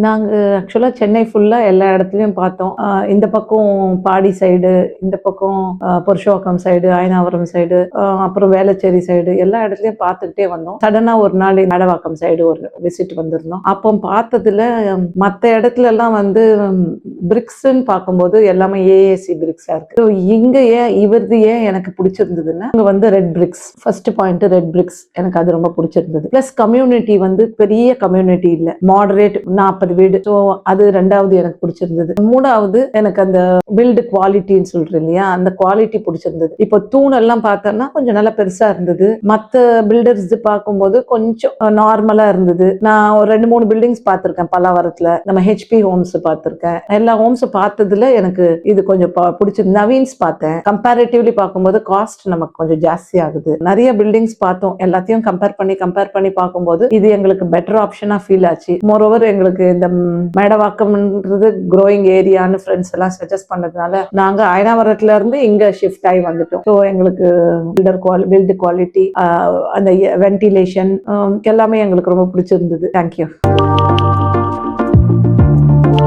நாங்க ஆக்சுவலா சென்னை ஃபுல்லா எல்லா இடத்துலயும் பார்த்தோம். இந்த பக்கம் பாடி சைடு, இந்த பக்கம் புருஷோவாக்கம் சைடு, அயனாவரம் சைடு, அப்புறம் வேளச்சேரி சைடு எல்லா இடத்துலயும் பார்த்துக்கிட்டே வந்தோம். சடனா ஒரு நாள் மேடவாக்கம் சைடு ஒரு விசிட் வந்திருந்தோம். அப்போ பார்த்ததுல மற்ற இடத்துல எல்லாம் வந்து பிரிக்ஸ்ன்னு பார்க்கும்போது எல்லாமே ஏஏசி பிரிக்ஸா இருக்கு. இங்க ஏன் இவரது ஏன் எனக்கு பிடிச்சிருந்ததுன்னா இங்க வந்து red BRICS first point. Red BRICS எனக்கு அது ரொம்ப பிடிச்சிருந்தது. பிளஸ் கம்யூனிட்டி வந்து பெரிய கம்யூனிட்டி இல்ல, மாடரேட் 40 வீடு. ஸோ அது ரெண்டாவது எனக்கு பிடிச்சிருந்தது. மூணாவது எனக்கு அந்த பில்டு குவாலிட்டின்னு சொல்றேன் இல்லையா, அந்த குவாலிட்டி பிடிச்சிருந்தது. இப்போ தூணெல்லாம் பார்த்தோம்னா கொஞ்சம் நல்லா பெருசா இருந்தது. மற்ற பில்டர்ஸ் பார்க்கும்போது கொஞ்சம் நார்மலா இருந்தது. நான் ஒரு 2-3 பில்டிங்ஸ் பார்த்திருக்கேன் பல்லாவரத்துல. நம்ம ஹெச்பி ஹோம்ஸ் பார்த்திருக்கேன். எல்லா ஹோம்ஸ் பார்த்ததுல எனக்கு இது கொஞ்சம் பிடிச்சிருந்தது. நவீன்ஸ் பார்த்தேன். கம்பேரிட்டிவ்லி பார்க்கும்போது காஸ்ட் நமக்கு கொஞ்சம் ஜாஸ்தி ஆகுது. நிறைய பில்டிங்ஸ் பார்த்தோம். எல்லாத்தையும் கம்பேர் பண்ணி பார்க்கும்போது இது எங்களுக்கு பெட்டர் ஆப்ஷனா ஃபீல் ஆச்சு. மோரோவர் எங்களுக்கு இந்த மேடவாக்கம்ன்றது க்ரோயிங் ஏரியான்னு ஃப்ரெண்ட்ஸ் எல்லாம் சஜஸ்ட் பண்ணதுனால நாங்க அயனாவரத்துல இருந்து இங்க ஷிஃப்ட் ஆகி வந்துட்டோம். ஸோ எங்களுக்கு பில்டு குவாலிட்டி, அந்த வென்டிலேஷன் எல்லாமே எங்களுக்கு ரொம்ப பிடிச்சிருந்தது. தேங்க்யூ.